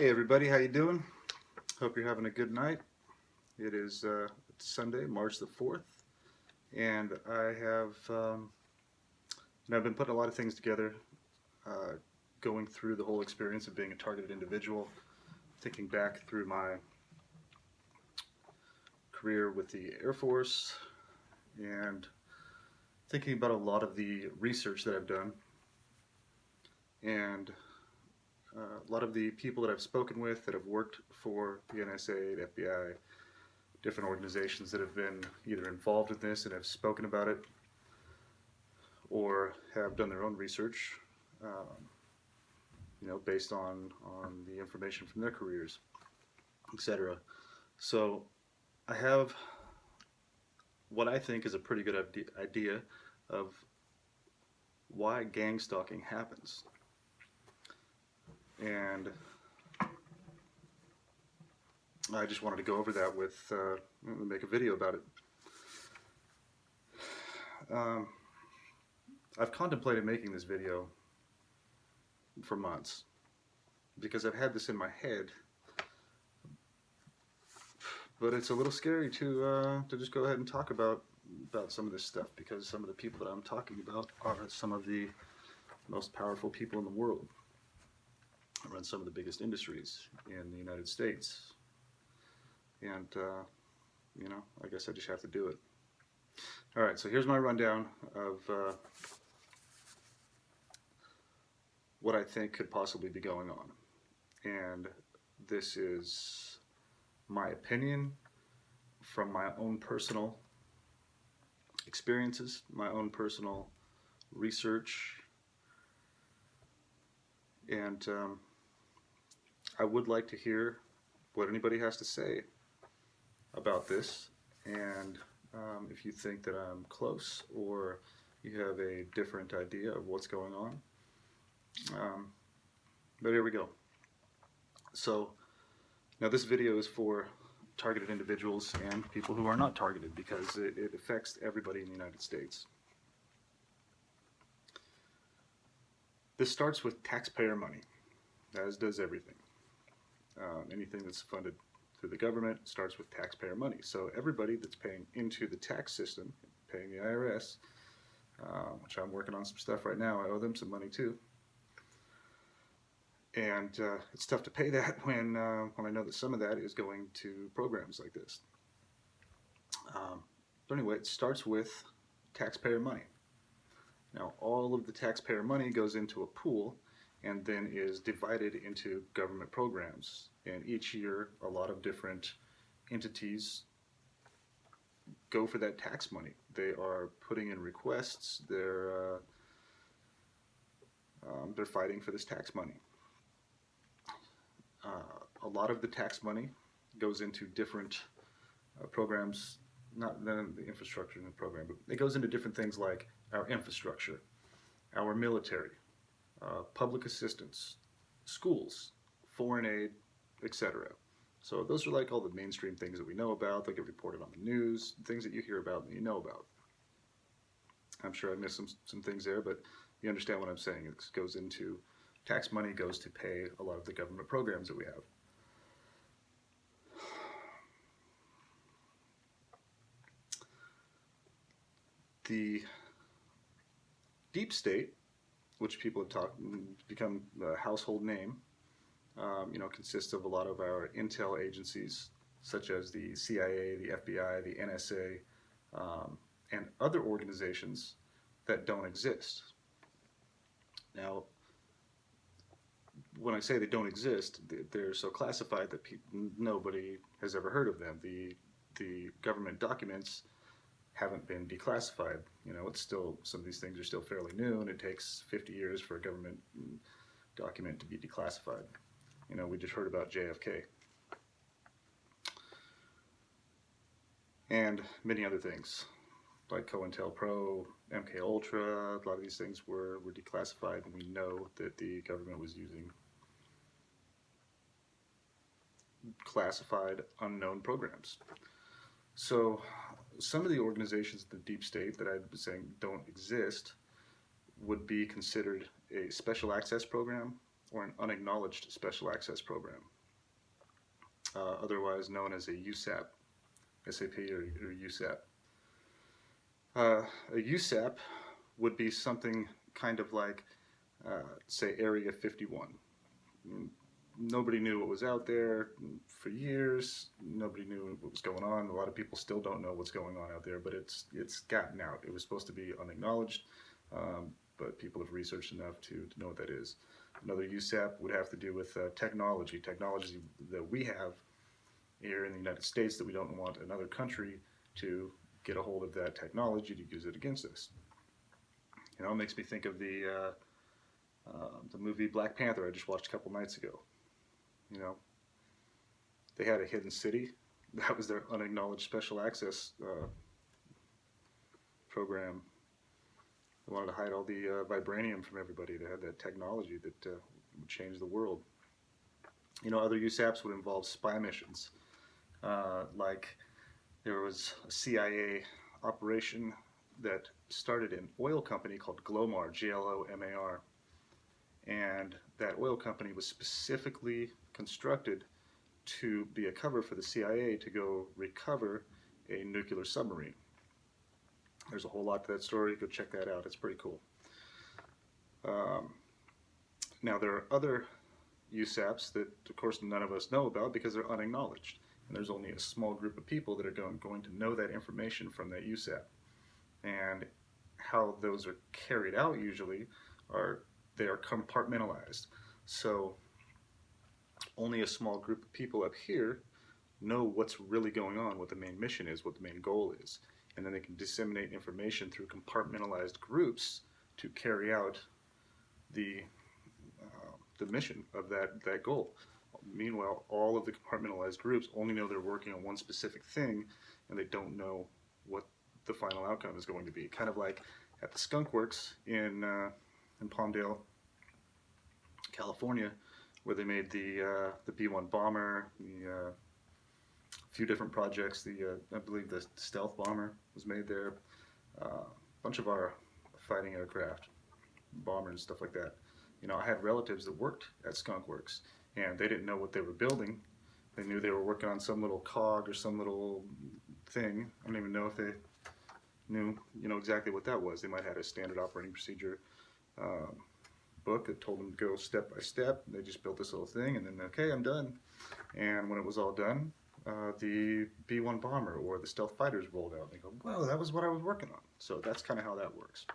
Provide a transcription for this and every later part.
Hey everybody, how you doing? Hope you're having a good night. It is it's Sunday, March the 4th, and I've been putting a lot of things together, uh, going through the whole experience of being a targeted individual, thinking back through my career with the Air Force, and thinking about a lot of the research that I've done, and a lot of the people that I've spoken with that have worked for the NSA, the FBI, different organizations that have been either involved in this and have spoken about it or have done their own research, um, based on the information from their careers, etc. So I have what I think is a pretty good idea of why gang stalking happens, and I just wanted to go over that with make a video about it. Um, I've contemplated making this video for months because I've had this in my head, but it's a little scary to just go ahead and talk about some of this stuff because some of the people that I'm talking about are some of the most powerful people in the world. I run some of the biggest industries in the United States, and I guess I just have to do it. All right, so here's my rundown of what I think could possibly be going on, and this is my opinion from my own personal experiences, my own personal research, and I would like to hear what anybody has to say about this, and if you think that I'm close or you have a different idea of what's going on. But here we go. So now this video is for targeted individuals and people who are not targeted because it affects everybody in the United States. This starts with taxpayer money, as does everything. Anything that's funded through the government starts with taxpayer money. So everybody that's paying into the tax system, paying the IRS, which I'm working on some stuff right now, I owe them some money too. And it's tough to pay that when I know that some of that is going to programs like this. But anyway, it starts with taxpayer money. Now, all of the taxpayer money goes into a pool and then is divided into government programs. And each year, a lot of different entities go for that tax money. They are putting in requests. They're fighting for this tax money. A lot of the tax money goes into different programs, not the infrastructure in the program, but it goes into different things like our infrastructure, our military, public assistance, schools, foreign aid, etc. So those are like all the mainstream things that we know about. They get reported on the news, things that you hear about and you know about. I'm sure I missed some things there, but you understand what I'm saying. It goes into tax money goes to pay a lot of the government programs that we have. The deep state, which people have become a household name, consists of a lot of our intel agencies, such as the CIA, the FBI, the NSA, and other organizations that don't exist. Now, when I say they don't exist, they're so classified that nobody has ever heard of them. The government documents haven't been declassified. It's still, some of these things are still fairly new, and it takes 50 years for a government document to be declassified. We just heard about JFK. And many other things, like COINTELPRO, MK Ultra. A lot of these things were declassified, and we know that the government was using classified, unknown programs. So some of the organizations in the deep state that I've been saying don't exist would be considered a special access program, or an unacknowledged special access program, otherwise known as a USAP, SAP or USAP. A USAP would be something kind of like, say, Area 51. Nobody knew what was out there for years. Nobody knew what was going on. A lot of people still don't know what's going on out there, but it's gotten out. It was supposed to be unacknowledged, but people have researched enough to know what that is. Another USAP would have to do with technology that we have here in the United States that we don't want another country to get a hold of that technology to use it against us. You know, it makes me think of the movie Black Panther I just watched a couple nights ago. You know, they had a hidden city. That was their unacknowledged special access program. They wanted to hide all the vibranium from everybody. They had that technology that would change the world. You know, other USAPs would involve spy missions. Like there was a CIA operation that started an oil company called Glomar, Glomar. And that oil company was specifically constructed to be a cover for the CIA to go recover a nuclear submarine. There's a whole lot to that story. Go check that out. It's pretty cool. Now, there are other USAPs that, of course, none of us know about because they're unacknowledged. And there's only a small group of people that are going to know that information from that USAP. And how those are carried out usually they are compartmentalized. So only a small group of people up here know what's really going on, what the main mission is, what the main goal is. And then they can disseminate information through compartmentalized groups to carry out the mission of that goal. Meanwhile, all of the compartmentalized groups only know they're working on one specific thing, and they don't know what the final outcome is going to be. Kind of like at the Skunk Works in Palmdale, California, where they made the B-1 bomber, a few different projects. I believe the stealth bomber was made there. A bunch of our fighting aircraft, bombers, and stuff like that. You know, I had relatives that worked at Skunk Works, and they didn't know what they were building. They knew they were working on some little cog or some little thing. I don't even know if they knew, exactly what that was. They might have had a standard operating procedure book that told them to go step by step. They just built this little thing, and then, okay, I'm done. And when it was all done, the B-1 bomber or the stealth fighters rolled out. And they go, well, that was what I was working on. So that's kind of how that works.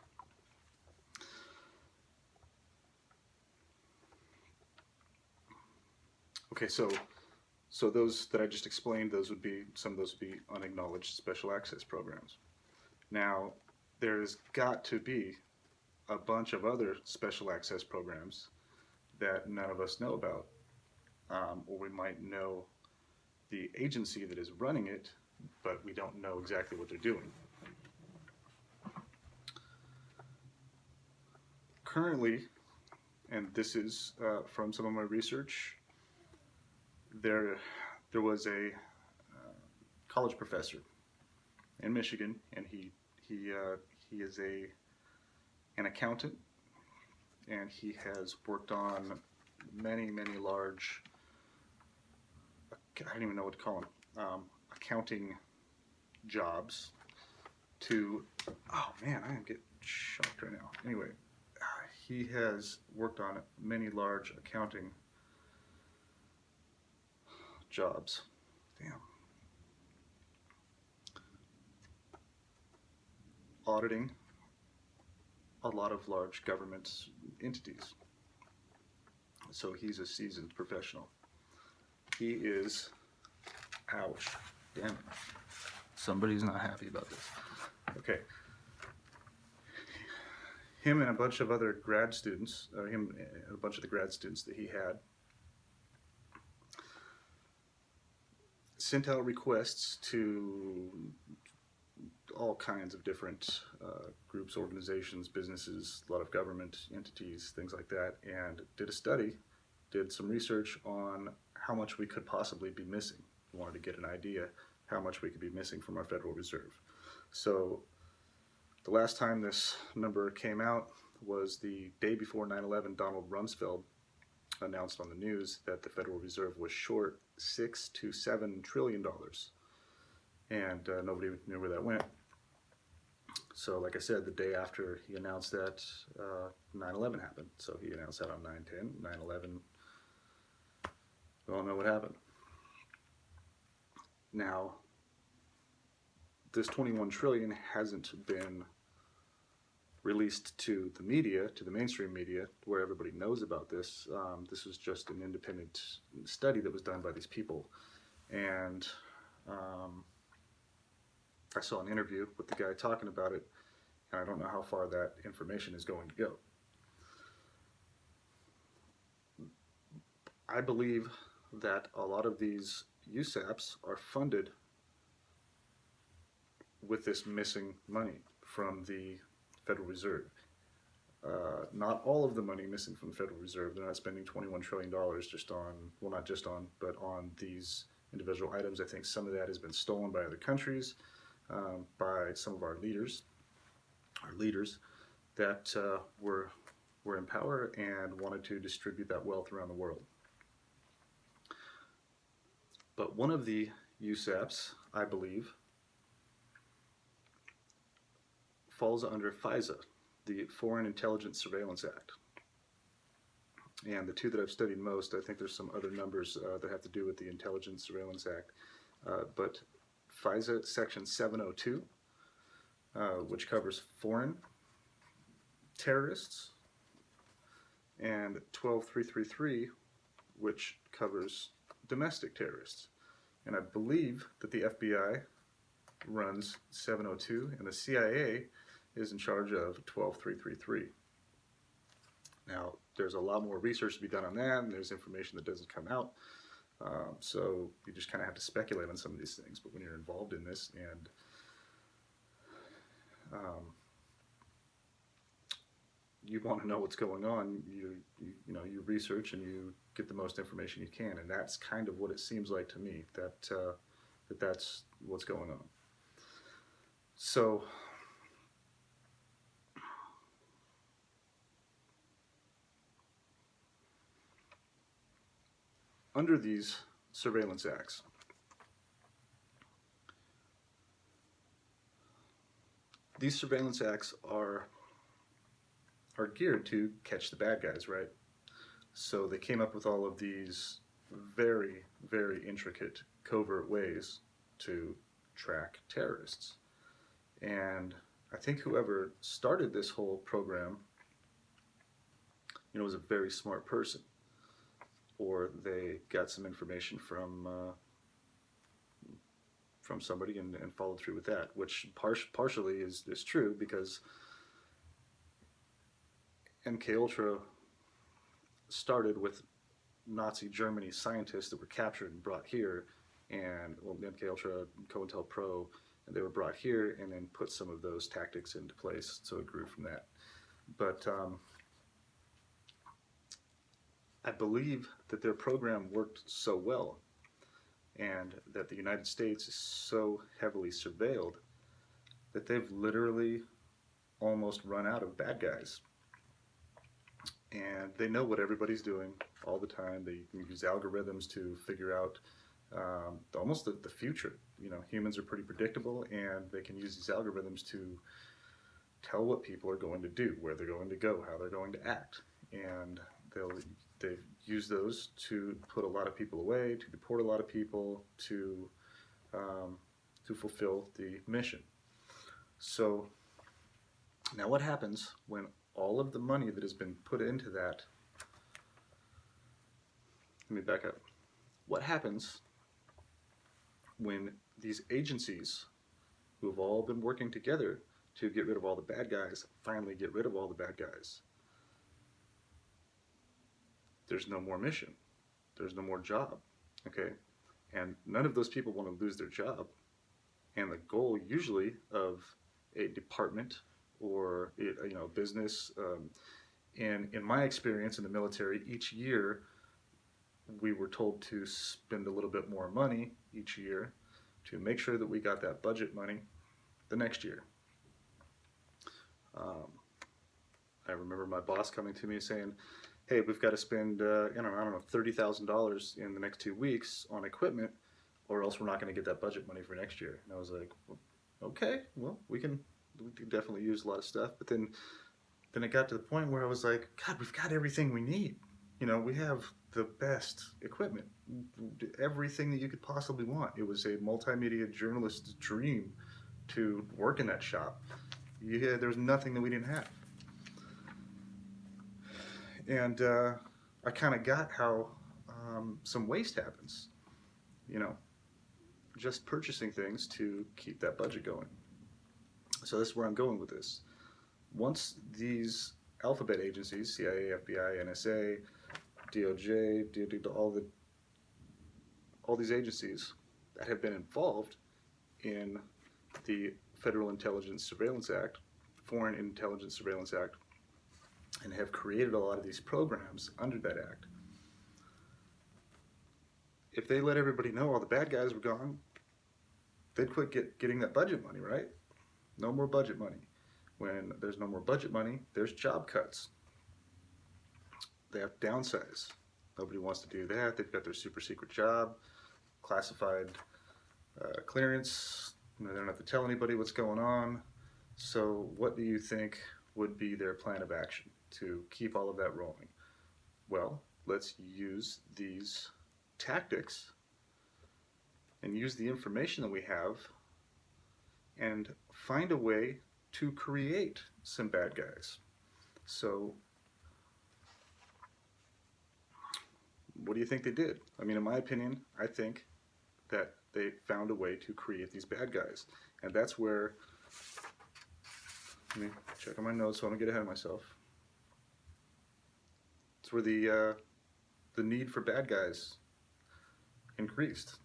Okay, so those that I just explained, some of those would be unacknowledged special access programs. Now, there's got to be a bunch of other special access programs that none of us know about, or we might know the agency that is running it, but we don't know exactly what they're doing. Currently, and this is from some of my research, there was a college professor in Michigan, and he is an accountant, and he has worked on many large, I don't even know what to call them, accounting jobs oh man, I am getting shocked right now. Anyway, he has worked on many large accounting jobs. Damn. Auditing a lot of large government entities. So he's a seasoned professional. He is, ouch, damn it. Somebody's not happy about this. Okay. Him and a bunch of other grad students, him and a bunch of the grad students that he had, sent out requests to all kinds of different groups, organizations, businesses, a lot of government entities, things like that, and did some research on how much we could possibly be missing. We wanted to get an idea how much we could be missing from our Federal Reserve. So the last time this number came out was the day before 9/11. Donald Rumsfeld announced on the news that the Federal Reserve was short $6 to $7 trillion, and nobody knew where that went. So, like I said, the day after he announced that, 9/11 happened. So he announced that on 9/10, 9/11. We all know what happened. Now, this 21 trillion hasn't been released to the media, to the mainstream media, where everybody knows about this. This was just an independent study that was done by these people. And I saw an interview with the guy talking about it, and I don't know how far that information is going to go. I believe that a lot of these USAPs are funded with this missing money from the Federal Reserve. Not all of the money missing from the Federal Reserve. They're not spending $21 trillion just on, well, not just on, but on these individual items. I think some of that has been stolen by other countries, by some of our leaders that were in power and wanted to distribute that wealth around the world. But one of the USAPs, I believe, falls under FISA, the Foreign Intelligence Surveillance Act. And the two that I've studied most, I think there's some other numbers that have to do with the Intelligence Surveillance Act, but FISA Section 702, which covers foreign terrorists, and 12333, which covers domestic terrorists. And I believe that the FBI runs 702 and the CIA is in charge of 12333. Now, there's a lot more research to be done on that, and there's information that doesn't come out. So you just kind of have to speculate on some of these things. But when you're involved in this and you want to know what's going on, you research and you get the most information you can, and that's kind of what it seems like to me, that's what's going on. So under these surveillance acts, these surveillance acts are geared to catch the bad guys, right? So they came up with all of these very, very intricate, covert ways to track terrorists. And I think whoever started this whole program, was a very smart person, or they got some information from somebody and followed through with that, which partially is true, because MKUltra started with Nazi Germany scientists that were captured and brought here, and MKUltra, COINTELPRO, and they were brought here and then put some of those tactics into place, so it grew from that. But I believe that their program worked so well, and that the United States is so heavily surveilled, that they've literally almost run out of bad guys. And they know what everybody's doing all the time. They use algorithms to figure out almost the future. Humans are pretty predictable, and they can use these algorithms to tell what people are going to do, where they're going to go, how they're going to act. And they've used those to put a lot of people away, to deport a lot of people, to fulfill the mission. So now what happens when all of the money that has been put into that, let me back up. What happens when these agencies, who have all been working together to get rid of all the bad guys, finally get rid of all the bad guys? There's no more mission. There's no more job, okay? And none of those people want to lose their job. And the goal usually of a department or business, and in my experience in the military, each year we were told to spend a little bit more money each year to make sure that we got that budget money the next year. I remember my boss coming to me saying, hey, we've got to spend, I don't know, $30,000 in the next 2 weeks on equipment, or else we're not going to get that budget money for next year. And I was like, well, okay, well, we can definitely use a lot of stuff. But then it got to the point where I was like, God, we've got everything we need. We have the best equipment, everything that you could possibly want. It was a multimedia journalist's dream to work in that shop. There was nothing that we didn't have. And I kind of got how some waste happens, you know, just purchasing things to keep that budget going. So this is where I'm going with this. Once these alphabet agencies, CIA, FBI, NSA, DOJ, DOD, all these agencies that have been involved in the Federal Intelligence Surveillance Act, Foreign Intelligence Surveillance Act, and have created a lot of these programs under that act. If they let everybody know all the bad guys were gone, they'd quit getting that budget money, right? No more budget money. When there's no more budget money, there's job cuts. They have to downsize. Nobody wants to do that. They've got their super secret job, classified clearance. They don't have to tell anybody what's going on. So what do you think would be their plan of action to keep all of that rolling? Well, let's use these tactics and use the information that we have and find a way to create some bad guys. So what do you think they did? I mean, in my opinion, I think that they found a way to create these bad guys. And that's where, let me check on my notes so I don't get ahead of myself. It's where the need for bad guys increased.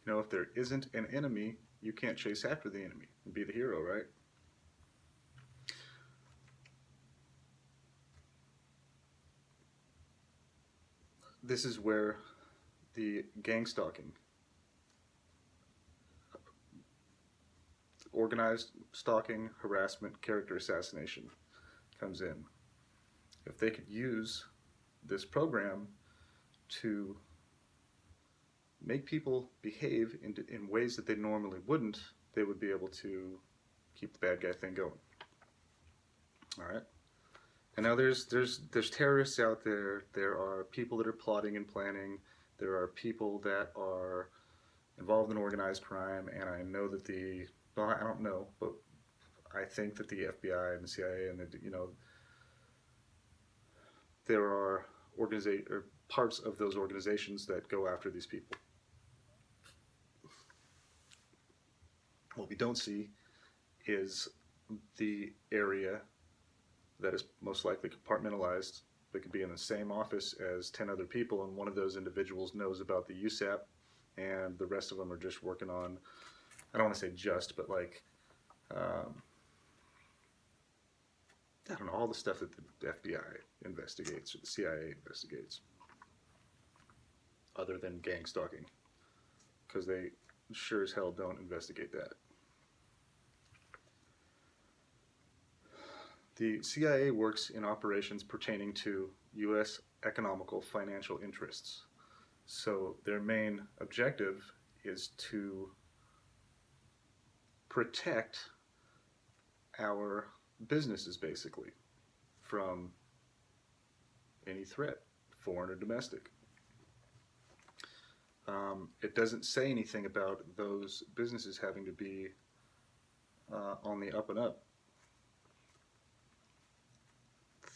If there isn't an enemy, you can't chase after the enemy and be the hero, right? This is where the gang stalking, organized stalking, harassment, character assassination comes in. If they could use this program to make people behave in ways that they normally wouldn't, they would be able to keep the bad guy thing going. All right. And now there's terrorists out there. There are people that are plotting and planning. There are people that are involved in organized crime. And I know that I don't know, but I think that the FBI and the CIA and there are parts of those organizations that go after these people. What we don't see is the area that is most likely compartmentalized. They could be in the same office as 10 other people, and one of those individuals knows about the USAP, and the rest of them are just working on, I don't want to say just, but like, I don't know, all the stuff that the FBI investigates or the CIA investigates, other than gang stalking, because they sure as hell don't investigate that. The CIA works in operations pertaining to U.S. economical financial interests. So their main objective is to protect our businesses, basically, from any threat, foreign or domestic. It doesn't say anything about those businesses having to be on the up and up.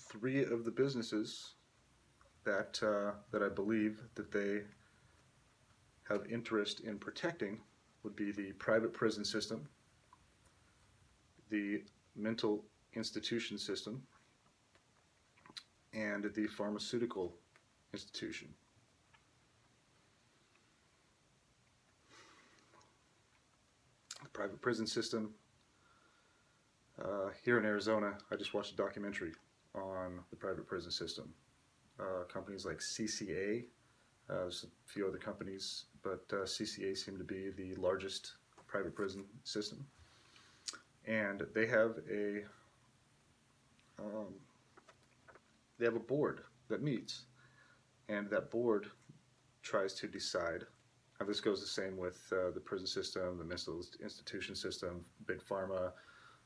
3 of the businesses that I believe that they have interest in protecting would be the private prison system, the mental institution system, and the pharmaceutical institution. The private prison system, here in Arizona, I just watched a documentary on the private prison system. Companies like CCA, there's a few other companies, but CCA seem to be the largest private prison system. And they have a board that meets, and that board tries to decide. Now, this goes the same with the prison system, the mental institution system, big pharma,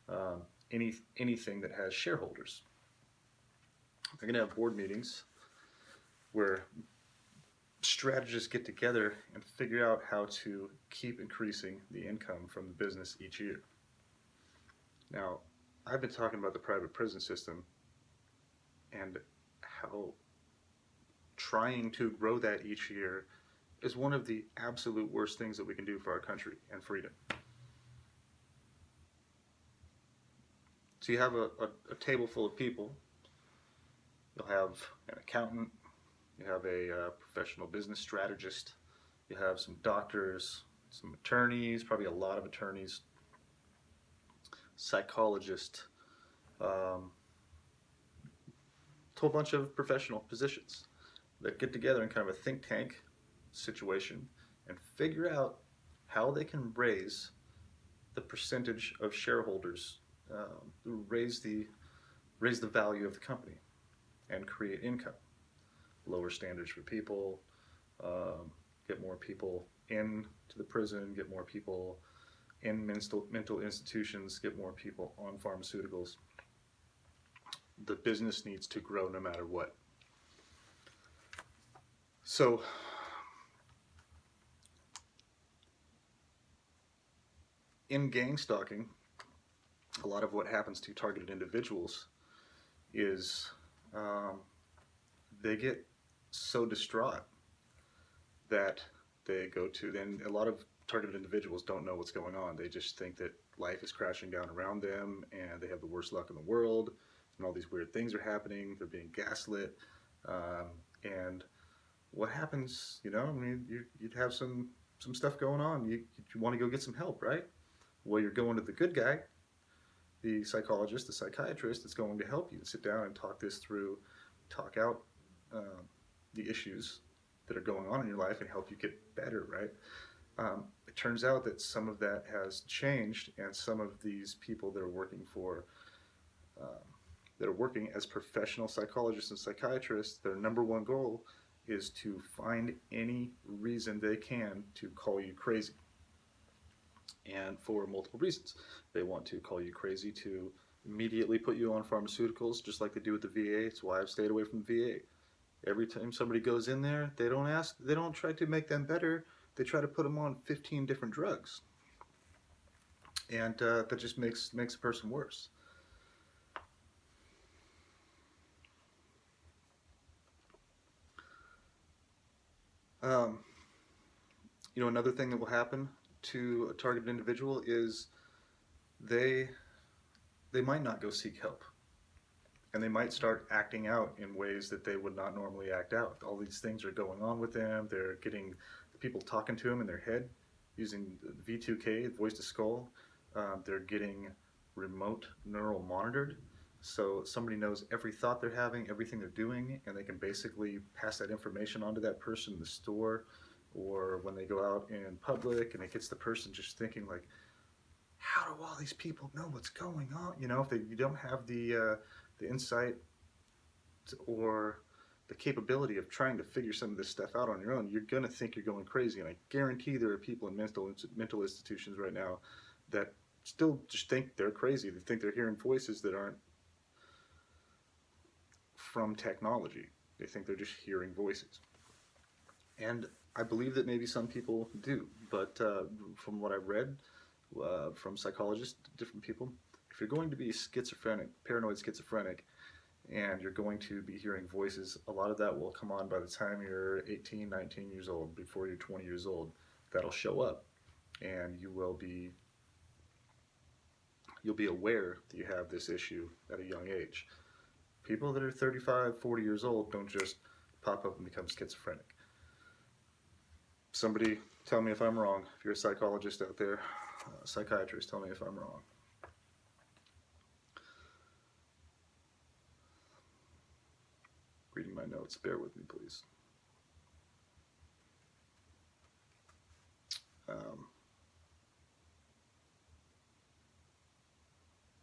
um, anything that has shareholders. They're going to have board meetings where strategists get together and figure out how to keep increasing the income from the business each year. Now, I've been talking about the private prison system and how trying to grow that each year is one of the absolute worst things that we can do for our country and freedom. So you have a table full of people. You'll have an accountant, you have a professional business strategist, you have some doctors, some attorneys, probably a lot of attorneys, psychologist, a whole bunch of professional positions that get together in kind of a think tank situation and figure out how they can raise the percentage of shareholders, raise the value of the company, and create income, lower standards for people, get more people into the prison, get more people in mental institutions, get more people on pharmaceuticals. The business needs to grow no matter what. So in gang stalking, a lot of what happens to targeted individuals is they get so distraught that they go to, then a lot of targeted individuals don't know what's going on. They just think that life is crashing down around them and they have the worst luck in the world and all these weird things are happening. They're being gaslit. And what happens, I mean, you'd have some stuff going on. You want to go get some help, right? Well, you're going to the good guy, the psychologist, the psychiatrist that's going to help you and sit down and talk this through, talk out the issues that are going on in your life and help you get better, right? It turns out that some of that has changed, and some of these people that are working as professional psychologists and psychiatrists, their number one goal is to find any reason they can to call you crazy. And for multiple reasons. They want to call you crazy to immediately put you on pharmaceuticals, just like they do with the VA. It's why I've stayed away from the VA. Every time somebody goes in there, they don't try to make them better. They try to put them on 15 different drugs. And that just makes a person worse. Another thing that will happen to a targeted individual is they might not go seek help. And they might start acting out in ways that they would not normally act out. All these things are going on with them. They're getting people talking to them in their head using V2K, voice to skull. They're getting remote neural monitored. So somebody knows every thought they're having, everything they're doing, and they can basically pass that information on to that person in the store or when they go out in public, and it gets the person just thinking like, how do all these people know what's going on? If you don't have the insight or the capability of trying to figure some of this stuff out on your own, you're going to think you're going crazy. And I guarantee there are people in mental institutions right now that still just think they're crazy. They think they're hearing voices that aren't from technology. They think they're just hearing voices. And I believe that maybe some people do, but from what I've read from psychologists, different people, if you're going to be paranoid schizophrenic, and you're going to be hearing voices, a lot of that will come on by the time you're 18, 19 years old, before you're 20 years old. That'll show up, and you'll be aware that you have this issue at a young age. People that are 35, 40 years old don't just pop up and become schizophrenic. Somebody tell me if I'm wrong. If you're a psychologist out there, psychiatrist, tell me if I'm wrong. Reading my notes, bear with me, please.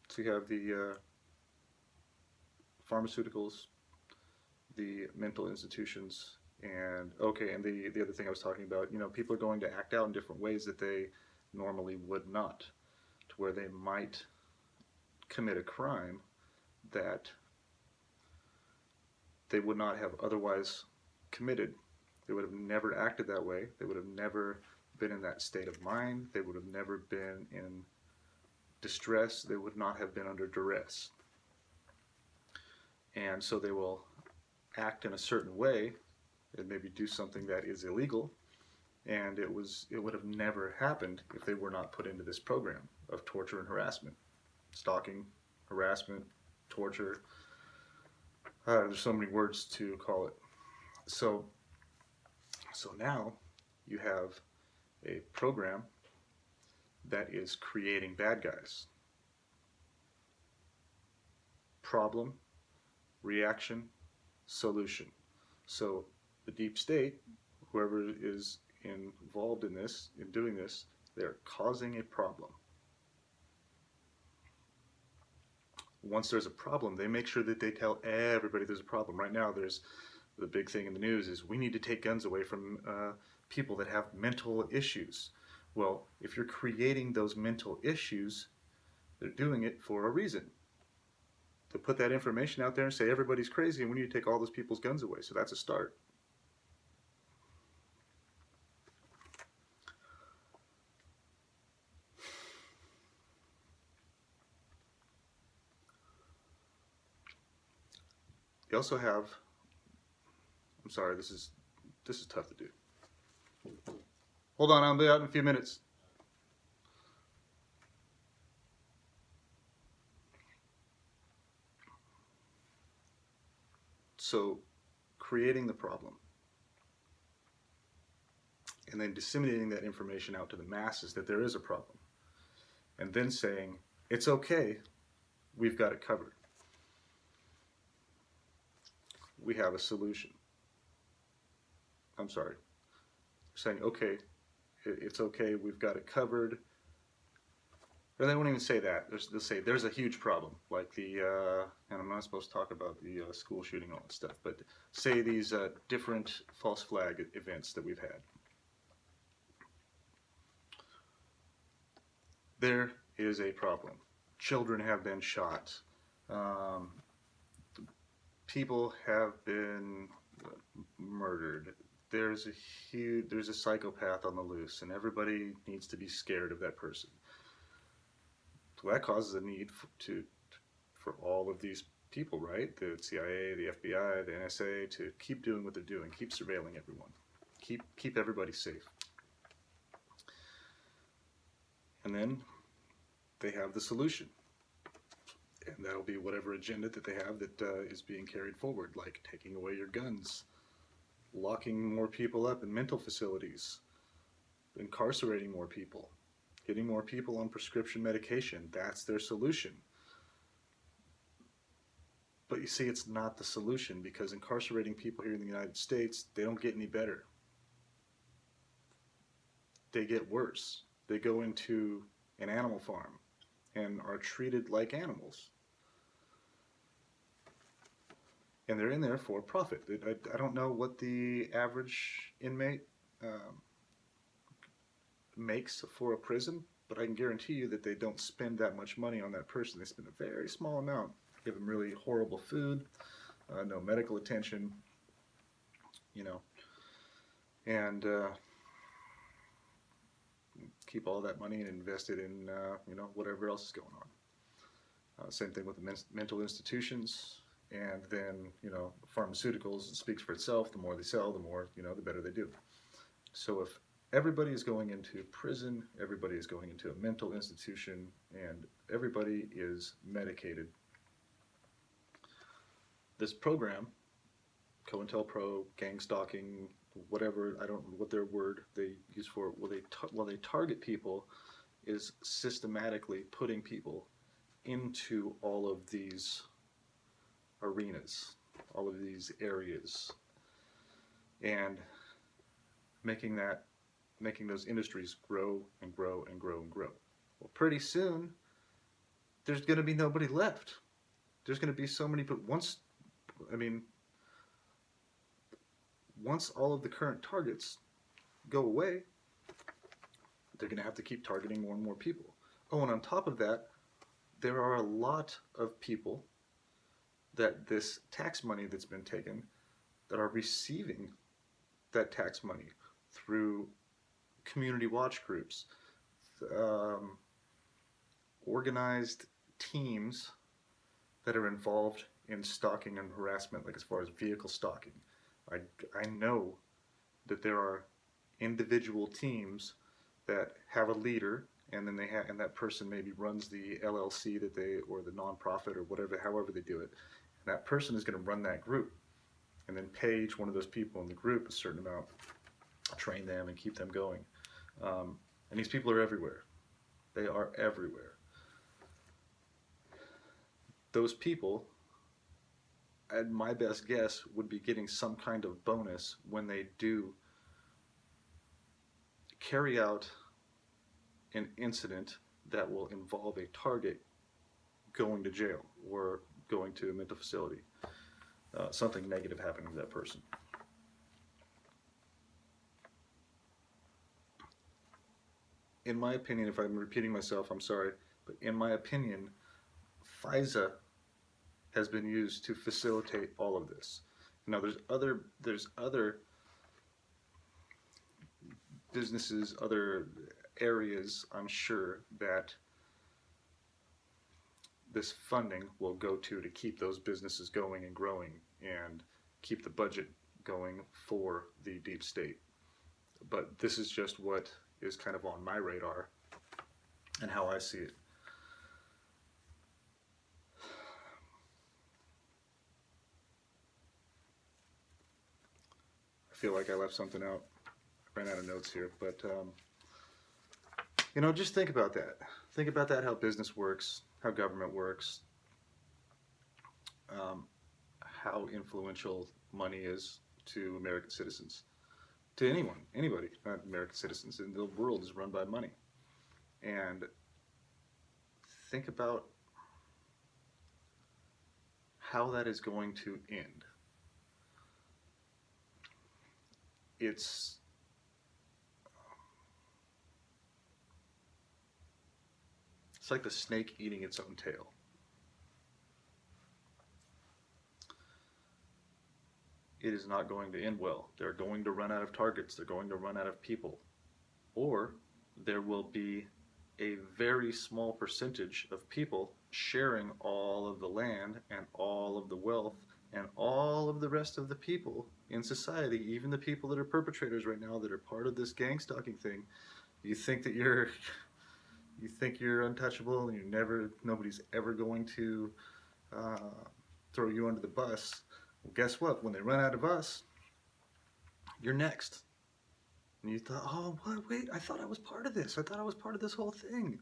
So you have the pharmaceuticals, the mental institutions. And okay, and the other thing I was talking about, people are going to act out in different ways that they normally would not, to where they might commit a crime that they would not have otherwise committed. They would have never acted that way. They would have never been in that state of mind. They would have never been in distress. They would not have been under duress. And so they will act in a certain way and maybe do something that is illegal, and it would have never happened if they were not put into this program of torture and harassment. Stalking, harassment, torture. There's so many words to call it. So now you have a program that is creating bad guys. Problem, reaction, solution. So the deep state, whoever is involved in this, in doing this, they're causing a problem. Once there's a problem, they make sure that they tell everybody there's a problem. Right now, there's the big thing in the news is we need to take guns away from people that have mental issues. Well, if you're creating those mental issues, they're doing it for a reason. To put that information out there and say everybody's crazy and we need to take all those people's guns away. So that's a start. You also have, I'm sorry, this is tough to do. Hold on, I'll be out in a few minutes. So, creating the problem and then disseminating that information out to the masses that there is a problem, and then saying, it's okay, we've got it covered. We have a solution. I'm sorry. Saying, okay, it's okay, we've got it covered. Or they won't even say that. They'll say there's a huge problem, like and I'm not supposed to talk about the school shooting and all that stuff, but say these different false flag events that we've had. There is a problem. Children have been shot. People have been murdered. There's a psychopath on the loose, and everybody needs to be scared of that person. So that causes a need for all of these people, right? The CIA, the FBI, the NSA, to keep doing what they're doing, keep surveilling everyone, keep everybody safe. And then they have the solution. And that'll be whatever agenda that they have that is being carried forward, like taking away your guns, locking more people up in mental facilities, incarcerating more people, getting more people on prescription medication. That's their solution. But you see, it's not the solution, because incarcerating people here in the United States, they don't get any better. They get worse. They go into an animal farm and are treated like animals. And they're in there for profit. I don't know what the average inmate makes for a prison, but I can guarantee you that they don't spend that much money on that person. They spend a very small amount. Give them really horrible food, no medical attention, and keep all that money and invest it in, whatever else is going on. Same thing with the mental institutions. And then, pharmaceuticals, it speaks for itself. The more they sell, the more, the better they do. So if everybody is going into prison, everybody is going into a mental institution, and everybody is medicated, this program, COINTELPRO, Gang Stalking, whatever, I don't know what their word they use for it, while they target people, is systematically putting people into all of these arenas, all of these areas, and making those industries grow and grow and grow and grow. Well, pretty soon, there's going to be nobody left. There's going to be so many, but once all of the current targets go away, they're going to have to keep targeting more and more people. Oh, and on top of that, there are a lot of people that this tax money that's been taken that are receiving that tax money through community watch groups, um, organized teams that are involved in stalking and harassment, like as far as vehicle stalking. I know that there are individual teams that have a leader, and then and that person maybe runs the LLC that they, or the nonprofit or whatever, however they do it. And that person is going to run that group, and then pay each one of those people in the group a certain amount, train them, and keep them going. And these people are everywhere. They are everywhere. Those people, at my best guess, would be getting some kind of bonus when they do carry out an incident that will involve a target going to jail or going to a mental facility. Something negative happening to that person. In my opinion, if I'm repeating myself, I'm sorry, but in my opinion, FISA has been used to facilitate all of this. Now, there's other businesses, other areas, I'm sure, that this funding will go to keep those businesses going and growing and keep the budget going for the deep state. But this is just what is kind of on my radar and how I see it. I feel like I left something out. I ran out of notes here, but just think about that. Think about that, how business works, how government works, how influential money is to American citizens. To anybody, not American citizens. And the world is run by money. And think about how that is going to end. It's like the snake eating its own tail. It is not going to end well. They're going to run out of targets. They're going to run out of people. Or there will be a very small percentage of people sharing all of the land and all of the wealth and all of the rest of the people in society, even the people that are perpetrators right now that are part of this gang stalking thing. You think that you're untouchable and nobody's ever going to throw you under the bus. Well, guess what? When they run out of us, you're next. And you thought, oh, what? Wait, I thought I was part of this. I thought I was part of this whole thing.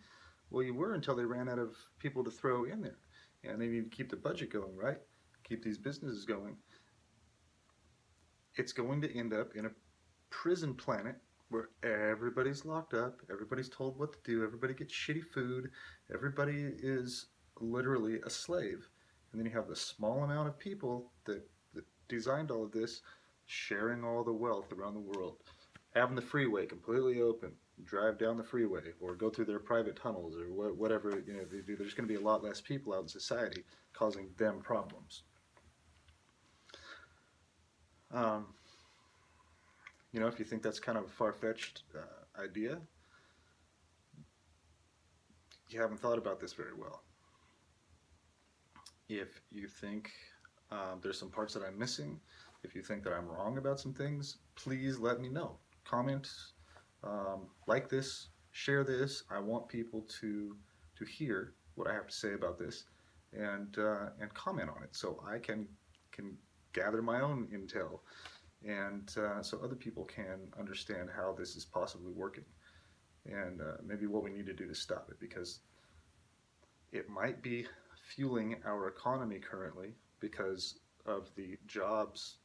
Well, you were until they ran out of people to throw in there. And they need to keep the budget going, right? Keep these businesses going. It's going to end up in a prison planet where everybody's locked up, everybody's told what to do, everybody gets shitty food, everybody is literally a slave. And then you have the small amount of people that designed all of this sharing all the wealth around the world. Having the freeway completely open, drive down the freeway, or go through their private tunnels, or whatever they do. There's going to be a lot less people out in society causing them problems. If you think that's kind of a far-fetched idea, you haven't thought about this very well. If you think there's some parts that I'm missing, if you think that I'm wrong about some things, please let me know. Comment, like this, share this. I want people to hear what I have to say about this, and comment on it so I can gather my own intel, and so other people can understand how this is possibly working, and maybe what we need to do to stop it, because it might be fueling our economy currently because of the jobs,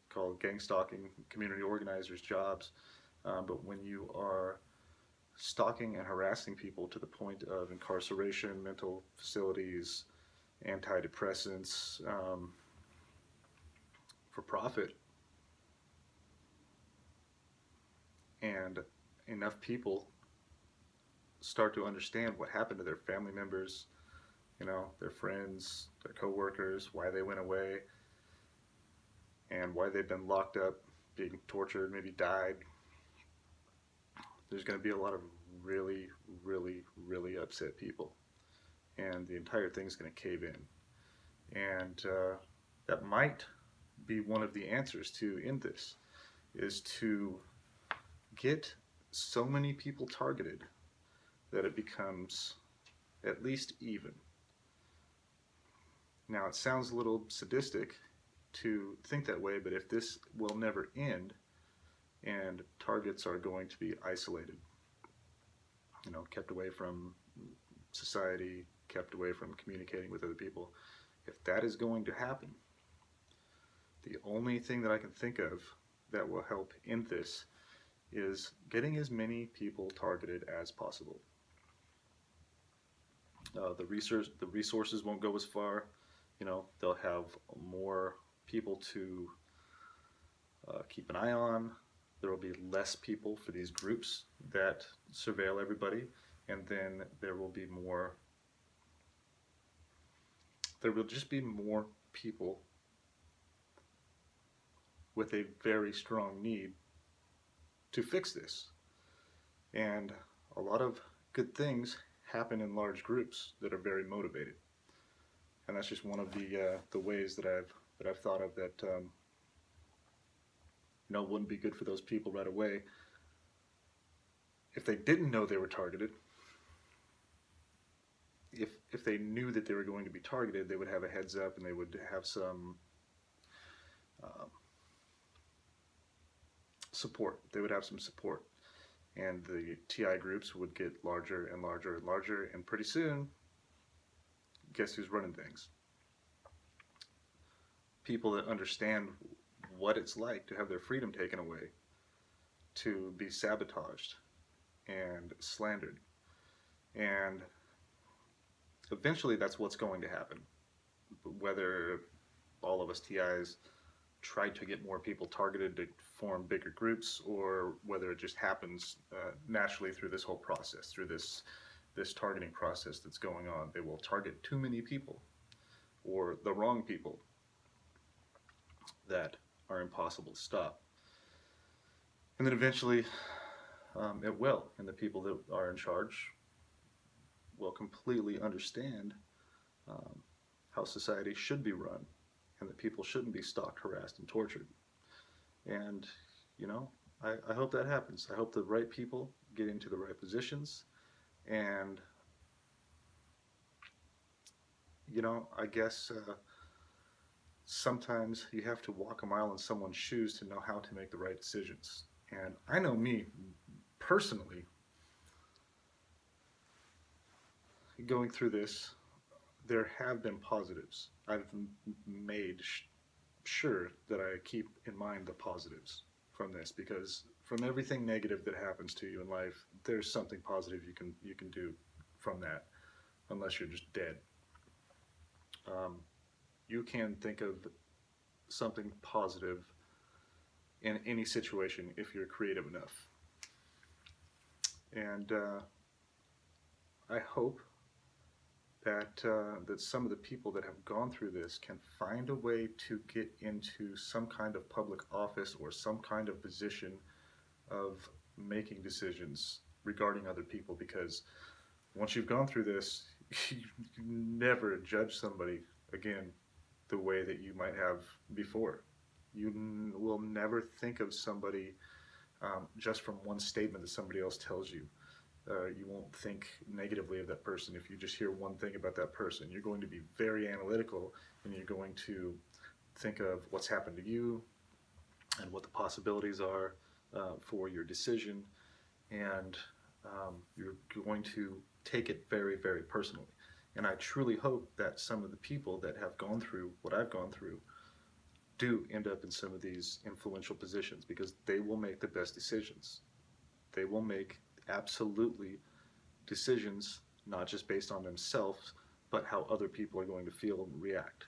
called gang stalking, community organizers' jobs. But when you are stalking and harassing people to the point of incarceration, mental facilities, antidepressants, for profit, and enough people start to understand what happened to their family members, their friends, their coworkers, why they went away, and why they've been locked up, being tortured, maybe died, there's going to be a lot of really, really, really upset people, and the entire thing's going to cave in. And that might be one of the answers to end this, is to get so many people targeted that it becomes at least even. Now, it sounds a little sadistic to think that way, but if this will never end and targets are going to be isolated, kept away from society, kept away from communicating with other people, if that is going to happen, the only thing that I can think of that will help end this is getting as many people targeted as possible. The resources won't go as far. They'll have more people to keep an eye on. There will be less people for these groups that surveil everybody, and then there will just be more people with a very strong need to fix this. And a lot of good things happen in large groups that are very motivated. And that's just one of the ways that I've thought of that wouldn't be good for those people right away. If they didn't know they were targeted, if they knew that they were going to be targeted, they would have a heads up, and they would have some support. They would have some support, and the TI groups would get larger and larger and larger, and pretty soon, guess who's running things? People that understand what it's like to have their freedom taken away, to be sabotaged and slandered. And eventually that's what's going to happen. Whether all of us TIs try to get more people targeted to form bigger groups, or whether it just happens naturally through this whole process, through this targeting process that's going on. They will target too many people, or the wrong people that are impossible to stop. And then eventually it will, and the people that are in charge will completely understand how society should be run, and that people shouldn't be stalked, harassed, and tortured. And, I hope that happens. I hope the right people get into the right positions, and, I guess sometimes you have to walk a mile in someone's shoes to know how to make the right decisions. And I know me, personally, going through this, there have been positives. I've made sure that I keep in mind the positives from this, because from everything negative that happens to you in life, there's something positive you can do from that, unless you're just dead. You can think of something positive in any situation if you're creative enough. And I hope that some of the people that have gone through this can find a way to get into some kind of public office or some kind of position of making decisions regarding other people, because once you've gone through this, you never judge somebody again the way that you might have before. You will never think of somebody just from one statement that somebody else tells you. You won't think negatively of that person if you just hear one thing about that person. You're going to be very analytical, and you're going to think of what's happened to you and what the possibilities are for your decision, and you're going to take it very, very personally. And I truly hope that some of the people that have gone through what I've gone through do end up in some of these influential positions, because they will make the best decisions. They will make absolutely decisions not just based on themselves, but how other people are going to feel and react.